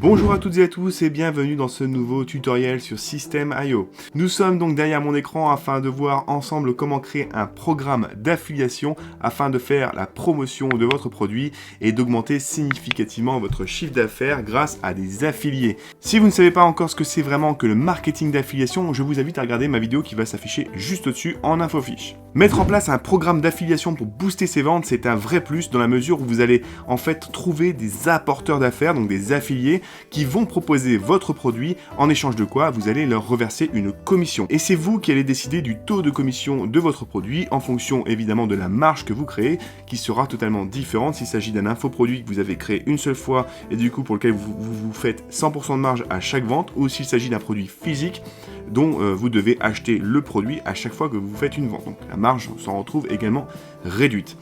Bonjour à toutes et à tous et bienvenue dans ce nouveau tutoriel sur Systeme.io. Nous sommes donc derrière mon écran afin de voir ensemble comment créer un programme d'affiliation afin de faire la promotion de votre produit et d'augmenter significativement votre chiffre d'affaires grâce à des affiliés. Si vous ne savez pas encore ce que c'est vraiment que le marketing d'affiliation, je vous invite à regarder ma vidéo qui va s'afficher juste au-dessus en infofiche. Mettre en place un programme d'affiliation pour booster ses ventes, c'est un vrai plus dans la mesure où vous allez en fait trouver des apporteurs d'affaires, donc des affiliés, qui vont proposer votre produit, en échange de quoi vous allez leur reverser une commission. Et c'est vous qui allez décider du taux de commission de votre produit, en fonction évidemment de la marge que vous créez, qui sera totalement différente s'il s'agit d'un infoproduit que vous avez créé une seule fois, et du coup pour lequel vous faites 100% de marge à chaque vente, ou s'il s'agit d'un produit physique, dont vous devez acheter le produit à chaque fois que vous faites une vente. Donc la marge s'en retrouve également réduite.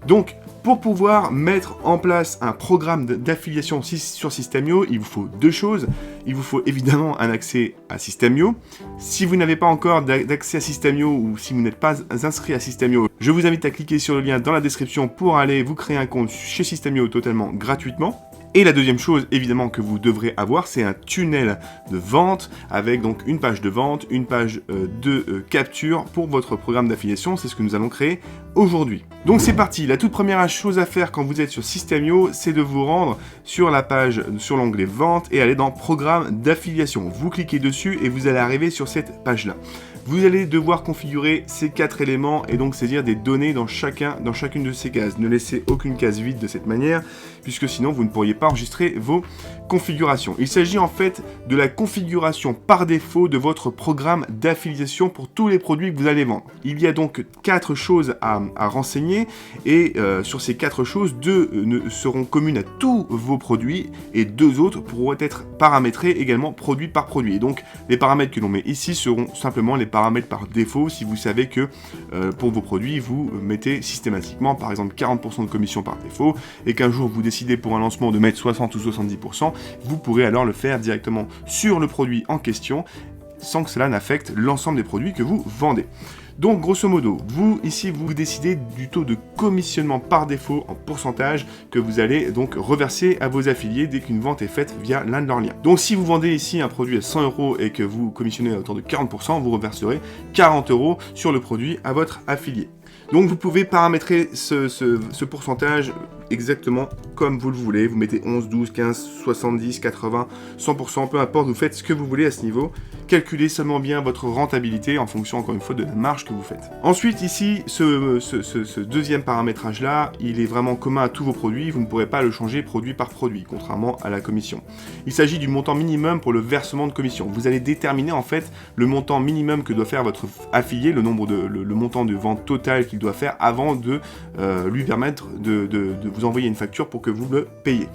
Donc, pour pouvoir mettre en place un programme d'affiliation sur Systeme.io, il vous faut deux choses. Il vous faut évidemment un accès à Systeme.io. Si vous n'avez pas encore d'accès à Systeme.io ou si vous n'êtes pas inscrit à Systeme.io, je vous invite à cliquer sur le lien dans la description pour aller vous créer un compte chez Systeme.io totalement gratuitement. Et la deuxième chose, évidemment, que vous devrez avoir, c'est un tunnel de vente avec donc une page de vente, une page de capture pour votre programme d'affiliation. C'est ce que nous allons créer aujourd'hui. Donc c'est parti. La toute première chose à faire quand vous êtes sur Systeme.io, c'est de vous rendre sur la page, sur l'onglet vente et aller dans programme d'affiliation. Vous cliquez dessus et vous allez arriver sur cette page-là. Vous allez devoir configurer ces 4 éléments et donc saisir des données dans chacune de ces cases. Ne laissez aucune case vide de cette manière, puisque sinon vous ne pourriez pas enregistrer vos configurations. Il s'agit en fait de la configuration par défaut de votre programme d'affiliation pour tous les produits que vous allez vendre. Il y a donc 4 choses à renseigner et sur ces 4 choses, 2 seront communes à tous vos produits et 2 autres pourront être paramétrés également produit par produit. Et donc les paramètres que l'on met ici seront simplement les paramètres par défaut si vous savez que pour vos produits vous mettez systématiquement par exemple 40% de commission par défaut et qu'un jour vous décidez pour un lancement de mettre 60 ou 70%, vous pourrez alors le faire directement sur le produit en question sans que cela n'affecte l'ensemble des produits que vous vendez. Donc grosso modo, vous ici vous décidez du taux de commissionnement par défaut en pourcentage que vous allez donc reverser à vos affiliés dès qu'une vente est faite via l'un de leurs liens. Donc si vous vendez ici un produit à 100 € et que vous commissionnez à hauteur de 40%, vous reverserez 40 € sur le produit à votre affilié. Donc vous pouvez paramétrer ce pourcentage exactement comme vous le voulez. Vous mettez 11, 12, 15, 70, 80, 100%, peu importe, vous faites ce que vous voulez à ce niveau. Calculez seulement bien votre rentabilité en fonction, encore une fois, de la marge que vous faites. Ensuite, ici, ce deuxième paramétrage-là, il est vraiment commun à tous vos produits. Vous ne pourrez pas le changer produit par produit, contrairement à la commission. Il s'agit du montant minimum pour le versement de commission. Vous allez déterminer en fait le montant minimum que doit faire votre affilié, le montant de vente totale qu'il doit faire avant de lui permettre de vous envoyer une facture pour que vous le payiez.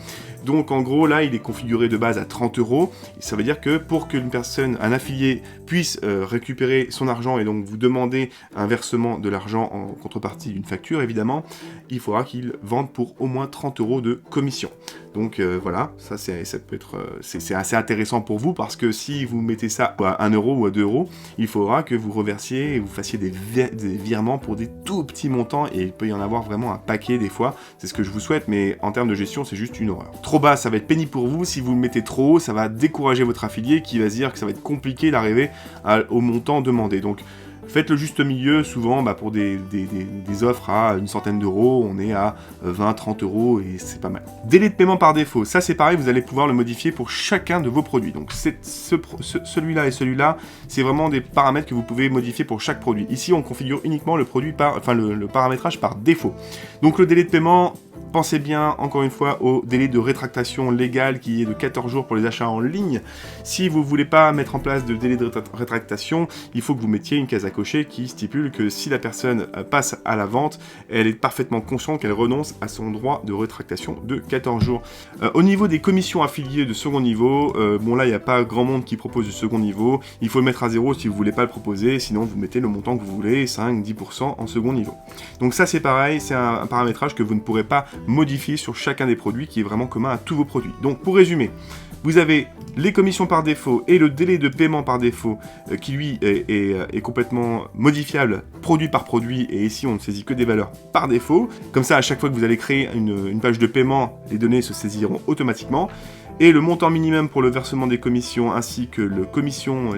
Donc en gros là il est configuré de base à 30 €. Ça veut dire que pour qu'une personne, un affilié puisse récupérer son argent et donc vous demander un versement de l'argent en contrepartie d'une facture évidemment, il faudra qu'il vende pour au moins 30 € de commission. Donc voilà, c'est assez intéressant pour vous parce que si vous mettez ça à 1 € ou à 2 €, il faudra que vous reversiez et vous fassiez des virements pour des tout petits montants et il peut y en avoir vraiment un paquet des fois. C'est ce que je vous souhaite, mais en termes de gestion, c'est juste une horreur. Trop bas, ça va être pénible pour vous. Si vous le mettez trop haut, ça va décourager votre affilié qui va se dire que ça va être compliqué d'arriver au montant demandé. Donc faites le juste milieu, souvent pour des offres à une centaine d'euros, on est à 20-30 € et c'est pas mal. Délai de paiement par défaut, ça c'est pareil, vous allez pouvoir le modifier pour chacun de vos produits. Donc celui-là et celui-là, c'est vraiment des paramètres que vous pouvez modifier pour chaque produit. Ici on configure uniquement le paramétrage par défaut. Donc le délai de paiement, pensez bien, encore une fois, au délai de rétractation légale qui est de 14 jours pour les achats en ligne. Si vous ne voulez pas mettre en place de délai de rétractation, il faut que vous mettiez une case à cocher qui stipule que si la personne passe à la vente, elle est parfaitement consciente qu'elle renonce à son droit de rétractation de 14 jours. Au niveau des commissions affiliées de second niveau, bon là, il n'y a pas grand monde qui propose du second niveau. Il faut le mettre à 0 si vous ne voulez pas le proposer, sinon vous mettez le montant que vous voulez, 5-10% en second niveau. Donc ça, c'est pareil, c'est un paramétrage que vous ne pourrez pas modifier sur chacun des produits qui est vraiment commun à tous vos produits. Donc pour résumer, vous avez les commissions par défaut et le délai de paiement par défaut qui lui est complètement modifiable produit par produit et ici on ne saisit que des valeurs par défaut. Comme ça à chaque fois que vous allez créer une page de paiement, les données se saisiront automatiquement. Et le montant minimum pour le versement des commissions ainsi que les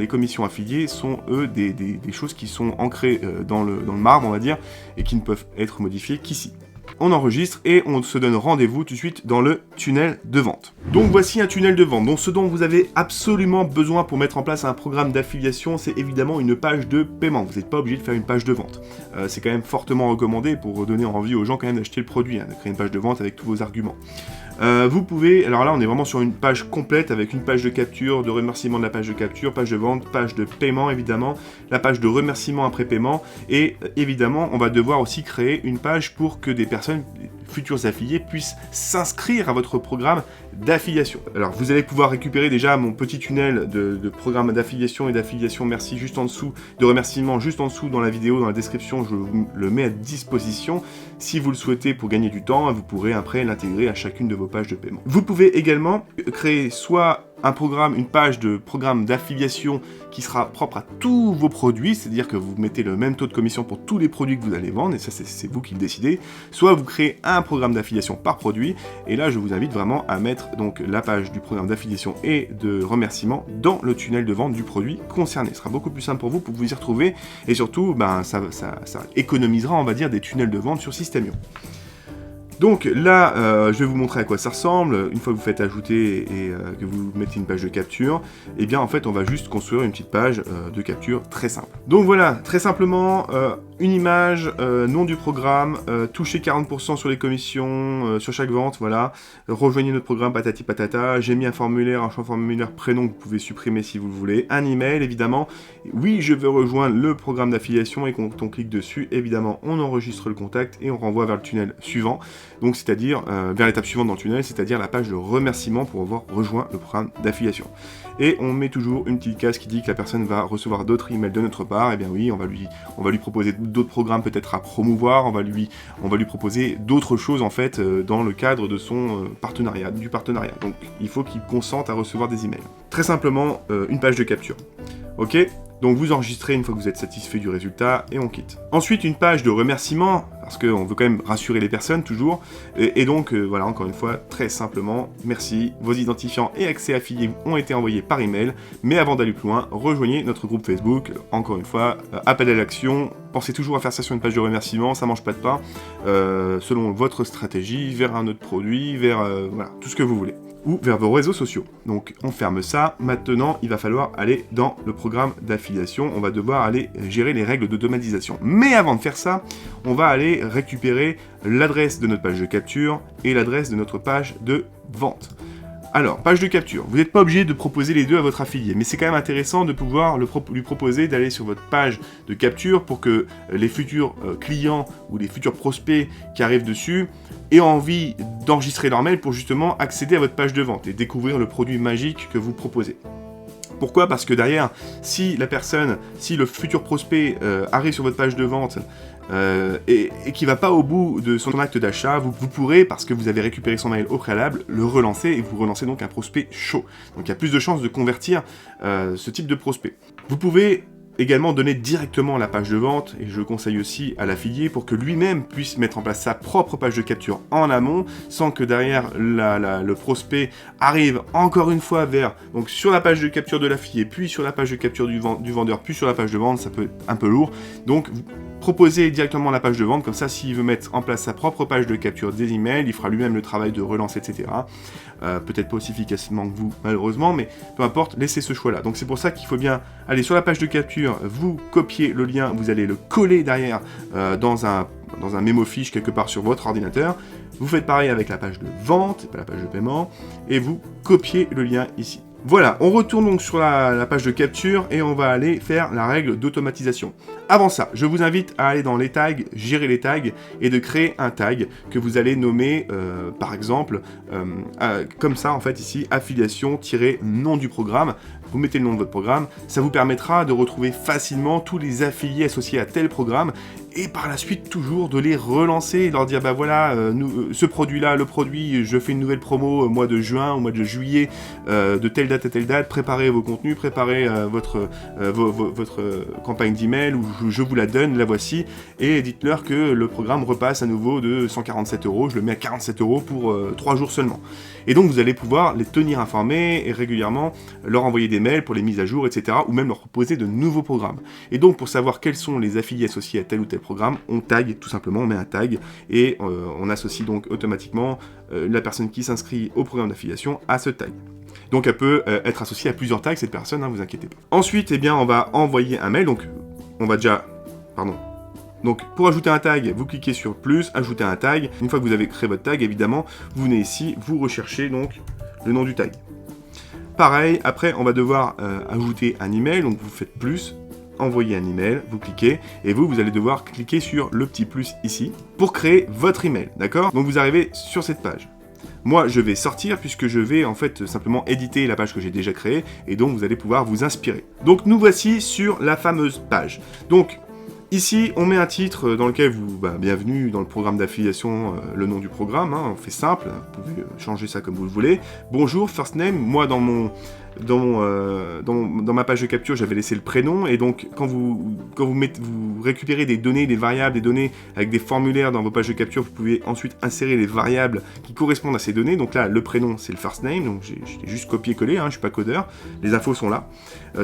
commissions affiliées sont, eux, des choses qui sont ancrées dans le marbre, on va dire, et qui ne peuvent être modifiées qu'ici. On enregistre et on se donne rendez-vous tout de suite dans le tunnel de vente. Donc voici un tunnel de vente. Donc ce dont vous avez absolument besoin pour mettre en place un programme d'affiliation, c'est évidemment une page de paiement. Vous n'êtes pas obligé de faire une page de vente. C'est quand même fortement recommandé pour donner envie aux gens quand même d'acheter le produit, de créer une page de vente avec tous vos arguments. Vous pouvez, alors là on est vraiment sur une page complète avec une page de capture, de remerciement de la page de capture, page de vente, page de paiement évidemment, la page de remerciement après paiement, et évidemment on va devoir aussi créer une page pour que des personnes, futurs affiliés, puissent s'inscrire à votre programme d'affiliation. Alors vous allez pouvoir récupérer déjà mon petit tunnel de programme d'affiliation et d'affiliation merci juste en dessous, de remerciement juste en dessous dans la vidéo, dans la description, je vous le mets à disposition. Si vous le souhaitez pour gagner du temps, vous pourrez après l'intégrer à chacune de vos pages de paiement. Vous pouvez également créer soit une page de programme d'affiliation qui sera propre à tous vos produits, c'est-à-dire que vous mettez le même taux de commission pour tous les produits que vous allez vendre, et ça c'est vous qui le décidez, soit vous créez un programme d'affiliation par produit, et là je vous invite vraiment à mettre donc la page du programme d'affiliation et de remerciement dans le tunnel de vente du produit concerné. Ce sera beaucoup plus simple pour vous y retrouver, et surtout ça économisera, on va dire, des tunnels de vente sur System.io. Donc là, je vais vous montrer à quoi ça ressemble. Une fois que vous faites ajouter et que vous mettez une page de capture, et bien en fait on va juste construire une petite page de capture très simple. Donc voilà, très simplement, une image, nom du programme, touchez 40% sur les commissions, sur chaque vente, voilà. Rejoignez notre programme patati patata, j'ai mis un champ formulaire prénom que vous pouvez supprimer si vous le voulez, un email évidemment, oui je veux rejoindre le programme d'affiliation, et quand on clique dessus, évidemment on enregistre le contact et on renvoie vers le tunnel suivant. Donc c'est-à-dire vers l'étape suivante dans le tunnel, c'est-à-dire la page de remerciement pour avoir rejoint le programme d'affiliation. Et on met toujours une petite case qui dit que la personne va recevoir d'autres emails de notre part. Et bien oui, on va lui proposer d'autres programmes peut-être à promouvoir, on va lui proposer d'autres choses en fait dans le cadre de son partenariat. Donc il faut qu'il consente à recevoir des emails. Très simplement, une page de capture. Ok ? Donc vous enregistrez une fois que vous êtes satisfait du résultat et on quitte. Ensuite une page de remerciement, parce qu'on veut quand même rassurer les personnes toujours, et donc voilà, encore une fois, très simplement, merci, vos identifiants et accès affiliés ont été envoyés par email, mais avant d'aller plus loin, rejoignez notre groupe Facebook, encore une fois, appel à l'action, pensez toujours à faire ça sur une page de remerciement, ça mange pas de pain, selon votre stratégie, vers un autre produit, vers voilà, tout ce que vous voulez. Ou vers vos réseaux sociaux. Donc on ferme ça, maintenant il va falloir aller dans le programme d'affiliation, on va devoir aller gérer les règles d'automatisation. Mais avant de faire ça, on va aller récupérer l'adresse de notre page de capture et l'adresse de notre page de vente. Alors, page de capture, vous n'êtes pas obligé de proposer les deux à votre affilié, mais c'est quand même intéressant de pouvoir lui proposer d'aller sur votre page de capture pour que les futurs clients ou les futurs prospects qui arrivent dessus aient envie d'enregistrer leur mail pour justement accéder à votre page de vente et découvrir le produit magique que vous proposez. Pourquoi ? Parce que derrière, si le futur prospect arrive sur votre page de vente et qui va pas au bout de son acte d'achat, vous pourrez, parce que vous avez récupéré son mail au préalable, le relancer et vous relancez donc un prospect chaud. Donc il y a plus de chances de convertir ce type de prospect. Vous pouvez également donner directement la page de vente, et je conseille aussi à l'affilié pour que lui-même puisse mettre en place sa propre page de capture en amont, sans que derrière le prospect arrive encore une fois donc sur la page de capture de l'affilié, puis sur la page de capture du vendeur, puis sur la page de vente, ça peut être un peu lourd. Donc proposez directement la page de vente, comme ça s'il veut mettre en place sa propre page de capture des emails, il fera lui-même le travail de relance, etc. Peut-être pas aussi efficacement que vous, malheureusement, mais peu importe, laissez ce choix-là. Donc c'est pour ça qu'il faut bien aller sur la page de capture, vous copiez le lien, vous allez le coller derrière dans un mémo fiche quelque part sur votre ordinateur. Vous faites pareil avec la page de vente, pas la page de paiement, et vous copiez le lien ici. Voilà, on retourne donc sur la page de capture et on va aller faire la règle d'automatisation. Avant ça, je vous invite à aller dans les tags, gérer les tags et de créer un tag que vous allez nommer, par exemple, comme ça en fait ici, affiliation-nom du programme. Vous mettez le nom de votre programme, ça vous permettra de retrouver facilement tous les affiliés associés à tel programme et par la suite toujours de les relancer et leur dire bah voilà, ce produit-là, je fais une nouvelle promo au mois de juin, au mois de juillet, de telle date à telle date, préparez vos contenus, préparez votre campagne d'email, ou je vous la donne, la voici, et dites-leur que le programme repasse à nouveau de 147 €, je le mets à 47 € pour 3 jours seulement. Et donc vous allez pouvoir les tenir informés et régulièrement leur envoyer des mails pour les mises à jour, etc. ou même leur proposer de nouveaux programmes. Et donc pour savoir quels sont les affiliés associés à tel ou tel programme, on tag tout simplement, on met un tag et on associe donc automatiquement la personne qui s'inscrit au programme d'affiliation à ce tag. Donc elle peut être associée à plusieurs tags, cette personne, hein, vous inquiétez pas. Ensuite, eh bien, on va envoyer un mail, donc on va déjà... Pardon. Donc pour ajouter un tag, vous cliquez sur plus, ajouter un tag. Une fois que vous avez créé votre tag, évidemment, vous venez ici, vous recherchez donc le nom du tag. Pareil, après on va devoir ajouter un email, donc vous faites plus, envoyer un email, vous cliquez, et vous allez devoir cliquer sur le petit plus ici, pour créer votre email, d'accord? Donc vous arrivez sur cette page. Moi, je vais sortir puisque je vais en fait simplement éditer la page que j'ai déjà créée et donc vous allez pouvoir vous inspirer. Donc nous voici sur la fameuse page. Donc ici, on met un titre dans lequel bienvenue dans le programme d'affiliation, le nom du programme, hein, on fait simple, vous pouvez changer ça comme vous le voulez. Bonjour, first name, moi dans ma page de capture, j'avais laissé le prénom, et donc quand vous récupérez des données, des variables, des données avec des formulaires dans vos pages de capture, vous pouvez ensuite insérer les variables qui correspondent à ces données. Donc là, le prénom, c'est le first name, donc j'ai juste copié-collé, hein, je suis pas codeur, les infos sont là.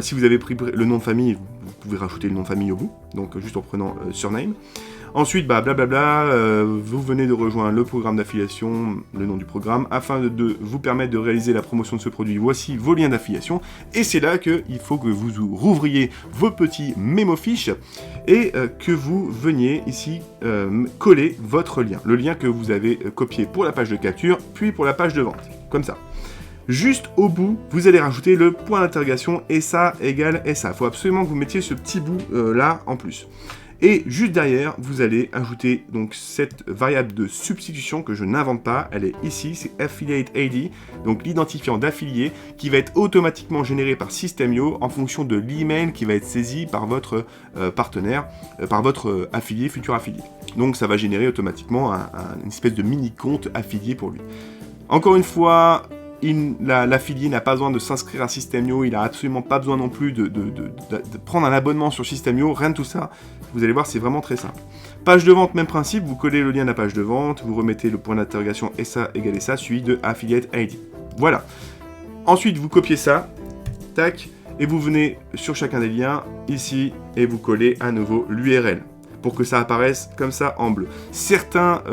Si vous avez pris le nom de famille, vous pouvez rajouter le nom de famille au bout, donc juste en prenant surname. Ensuite, vous venez de rejoindre le programme d'affiliation, le nom du programme, afin de vous permettre de réaliser la promotion de ce produit. Voici vos liens d'affiliation, et c'est là qu'il faut que vous rouvriez vos petits mémo-fiches, et que vous veniez ici coller votre lien, le lien que vous avez copié pour la page de capture, puis pour la page de vente, comme ça. Juste au bout, vous allez rajouter le point d'interrogation, et ça égale SA. Il faut absolument que vous mettiez ce petit bout là en plus. Et juste derrière, vous allez ajouter donc cette variable de substitution que je n'invente pas, elle est ici, c'est Affiliate ID, donc l'identifiant d'affilié qui va être automatiquement généré par System.io en fonction de l'email qui va être saisi par votre partenaire, par votre affilié, futur affilié. Donc ça va générer automatiquement une espèce de mini compte affilié pour lui. Encore une fois, l'affilié n'a pas besoin de s'inscrire à System.io, il n'a absolument pas besoin non plus de prendre un abonnement sur System.io, rien de tout ça. Vous allez voir, c'est vraiment très simple. Page de vente, même principe, vous collez le lien de la page de vente, vous remettez le point d'interrogation SA égale SA, suivi de Affiliate ID. Voilà. Ensuite, vous copiez ça, tac, et vous venez sur chacun des liens, ici, et vous collez à nouveau l'URL, pour que ça apparaisse comme ça en bleu. Certains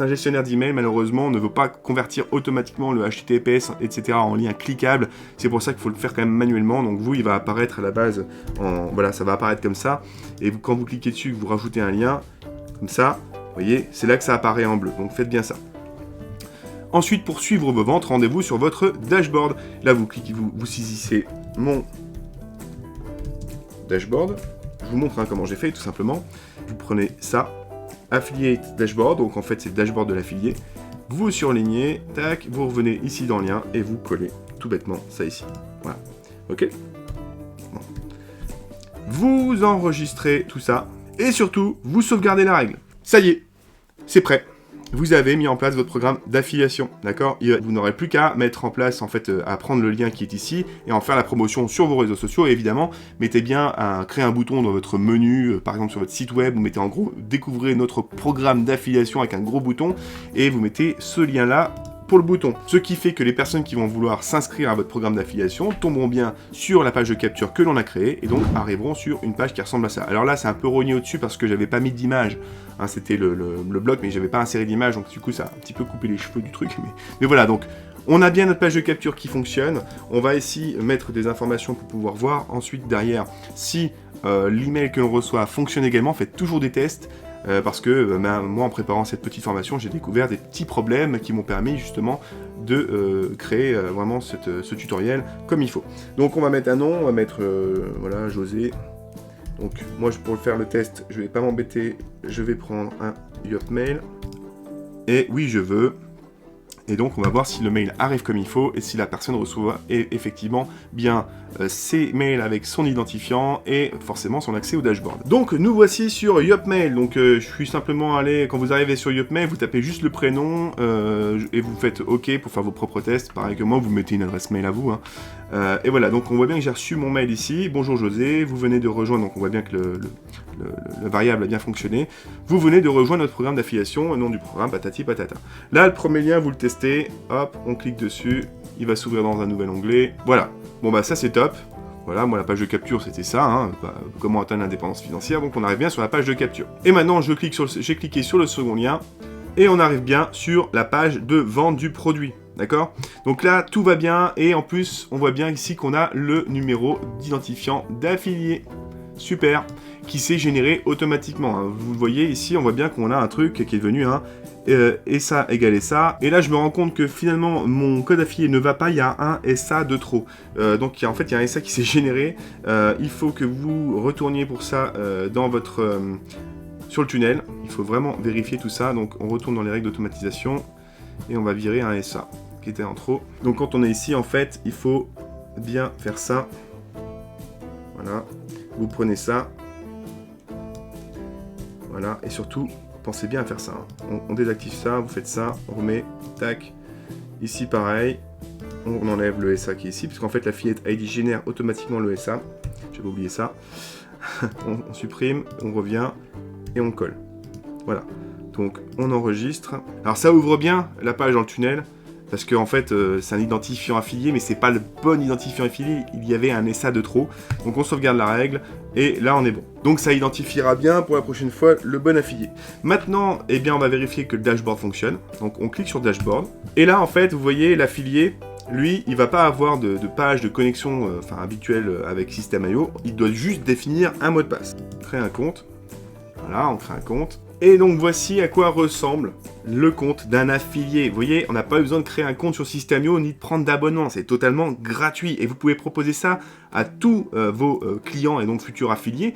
gestionnaires d'email, malheureusement, ne veulent pas convertir automatiquement le HTTPS, etc. en lien cliquable. C'est pour ça qu'il faut le faire quand même manuellement. Donc vous, il va apparaître à la base, voilà, ça va apparaître comme ça. Et quand vous cliquez dessus, vous rajoutez un lien, comme ça, vous voyez, c'est là que ça apparaît en bleu. Donc faites bien ça. Ensuite, pour suivre vos ventes, rendez-vous sur votre dashboard. Là, vous cliquez, vous saisissez mon dashboard. Je vous montre comment j'ai fait, tout simplement. Vous prenez ça, Affiliate Dashboard, donc en fait c'est le dashboard de l'affilié. Vous surlignez, tac, vous revenez ici dans le lien et vous collez tout bêtement ça ici. Voilà, ok. Bon. Vous enregistrez tout ça et surtout, vous sauvegardez la règle. Ça y est, c'est prêt. Vous avez mis en place votre programme d'affiliation, d'accord? Vous n'aurez plus qu'à mettre en place, en fait, à prendre le lien qui est ici et en faire la promotion sur vos réseaux sociaux. Et évidemment, mettez bien créer un bouton dans votre menu, par exemple sur votre site web, vous mettez en gros, découvrez notre programme d'affiliation avec un gros bouton et vous mettez ce lien-là pour le bouton. Ce qui fait que les personnes qui vont vouloir s'inscrire à votre programme d'affiliation tomberont bien sur la page de capture que l'on a créée et donc arriveront sur une page qui ressemble à ça. Alors là, c'est un peu rogné au-dessus parce que j'avais pas mis d'image. Hein, c'était le bloc, mais j'avais pas inséré d'image, donc du coup, ça a un petit peu coupé les cheveux du truc. Mais voilà, donc on a bien notre page de capture qui fonctionne. On va ici mettre des informations pour pouvoir voir ensuite derrière si l'email que l'on reçoit fonctionne également. Faites toujours des tests. Parce que moi, en préparant cette petite formation, j'ai découvert des petits problèmes qui m'ont permis justement de créer vraiment ce tutoriel comme il faut. Donc on va mettre un nom, on va mettre voilà, José. Donc moi, pour faire le test, je vais pas m'embêter, je vais prendre un Yopmail. Et oui, je veux. Et donc on va voir si le mail arrive comme il faut et si la personne reçoit effectivement bien ses mails avec son identifiant et forcément son accès au dashboard. Donc nous voici sur Yopmail. Donc je suis simplement allé, quand vous arrivez sur Yopmail, vous tapez juste le prénom et vous faites OK pour faire vos propres tests. Pareil que moi, vous mettez une adresse mail à vous. Et voilà, donc on voit bien que j'ai reçu mon mail ici. Bonjour José, vous venez de rejoindre, donc on voit bien que le variable a bien fonctionné. Vous venez de rejoindre notre programme d'affiliation au nom du programme patati patata. Là, le premier lien, vous le testez. Hop, on clique dessus. Il va s'ouvrir dans un nouvel onglet. Voilà. Bon bah ça c'est top. Voilà, moi la page de capture c'était ça, hein, comment atteindre l'indépendance financière, donc on arrive bien sur la page de capture. Et maintenant j'ai cliqué sur le second lien, et on arrive bien sur la page de vente du produit, d'accord? Donc là tout va bien, et en plus on voit bien ici qu'on a le numéro d'identifiant d'affilié. Super, qui s'est généré automatiquement, hein. Vous le voyez ici, on voit bien qu'on a un truc qui est devenu un et ça égale ça. Et là, je me rends compte que finalement, mon code affilié ne va pas, il y a un SA de trop. Donc, en fait, il y a un SA qui s'est généré. Il faut que vous retourniez pour ça dans votre... sur le tunnel. Il faut vraiment vérifier tout ça. Donc, on retourne dans les règles d'automatisation et on va virer un SA qui était en trop. Donc, quand on est ici, en fait, il faut bien faire ça. Voilà. Vous prenez ça. Voilà. Et surtout... pensez bien à faire ça. On désactive ça, vous faites ça, on remet, tac. Ici, pareil, on enlève le SA qui est ici, puisqu'en fait, l'affiliate ID génère automatiquement le SA. J'avais oublié ça. on supprime, on revient, et on colle. Voilà. Donc, on enregistre. Alors, ça ouvre bien la page dans le tunnel, parce qu'en fait, c'est un identifiant affilié, mais c'est pas le bon identifiant affilié, il y avait un SA de trop. Donc on sauvegarde la règle, et là on est bon. Donc ça identifiera bien pour la prochaine fois le bon affilié. Maintenant, eh bien, on va vérifier que le dashboard fonctionne. Donc on clique sur dashboard, et là en fait, vous voyez l'affilié, lui, il va pas avoir de page de connexion habituelle avec System.io, il doit juste définir un mot de passe. Créer un compte, voilà, on crée un compte. Et donc voici à quoi ressemble le compte d'un affilié. Vous voyez, on n'a pas besoin de créer un compte sur System.io ni de prendre d'abonnement. C'est totalement gratuit. Et vous pouvez proposer ça à tous vos clients et donc futurs affiliés.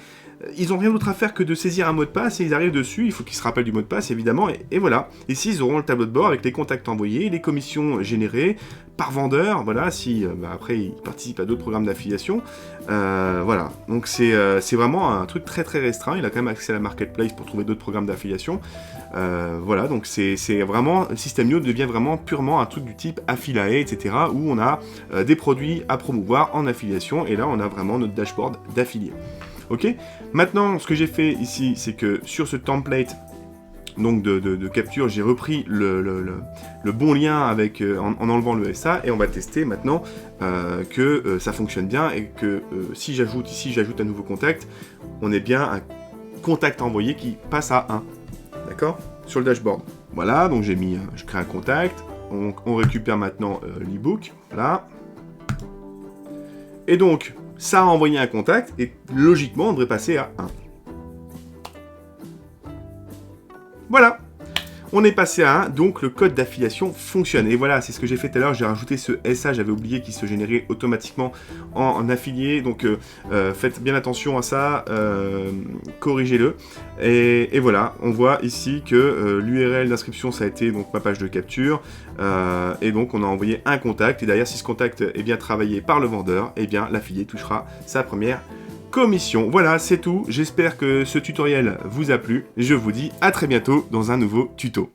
Ils n'ont rien d'autre à faire que de saisir un mot de passe et ils arrivent dessus. Il faut qu'ils se rappellent du mot de passe, évidemment. Et voilà. Ici, ils auront le tableau de bord avec les contacts envoyés, les commissions générées par vendeur. Voilà, si après ils participent à d'autres programmes d'affiliation. Voilà. Donc c'est vraiment un truc très très restreint. Il a quand même accès à la marketplace pour trouver d'autres programmes d'affiliation. Voilà, donc c'est vraiment, System.io devient vraiment purement un truc du type Affilae, etc. où on a des produits à promouvoir en affiliation. Et là, on a vraiment notre dashboard d'affiliés. Ok. Maintenant, ce que j'ai fait ici, c'est que sur ce template donc de capture, j'ai repris le bon lien avec en enlevant le SA et on va tester maintenant que ça fonctionne bien et que si j'ajoute ici, j'ajoute un nouveau contact, on est bien un contact envoyé qui passe à 1. D'accord? Sur le dashboard. Voilà, donc je crée un contact, on récupère maintenant l'ebook, voilà. Et donc, ça a envoyé un contact, et logiquement, on devrait passer à 1. Voilà, on est passé à 1, donc le code d'affiliation fonctionne. Et voilà, c'est ce que j'ai fait tout à l'heure, j'ai rajouté ce SA, j'avais oublié qu'il se générait automatiquement en affilié, donc faites bien attention à ça, corrigez-le. Et voilà, on voit ici que l'URL d'inscription, ça a été donc ma page de capture, et donc on a envoyé un contact, et derrière, si ce contact est bien travaillé par le vendeur, eh bien l'affilié touchera sa première commission. Voilà, c'est tout. J'espère que ce tutoriel vous a plu. Je vous dis à très bientôt dans un nouveau tuto.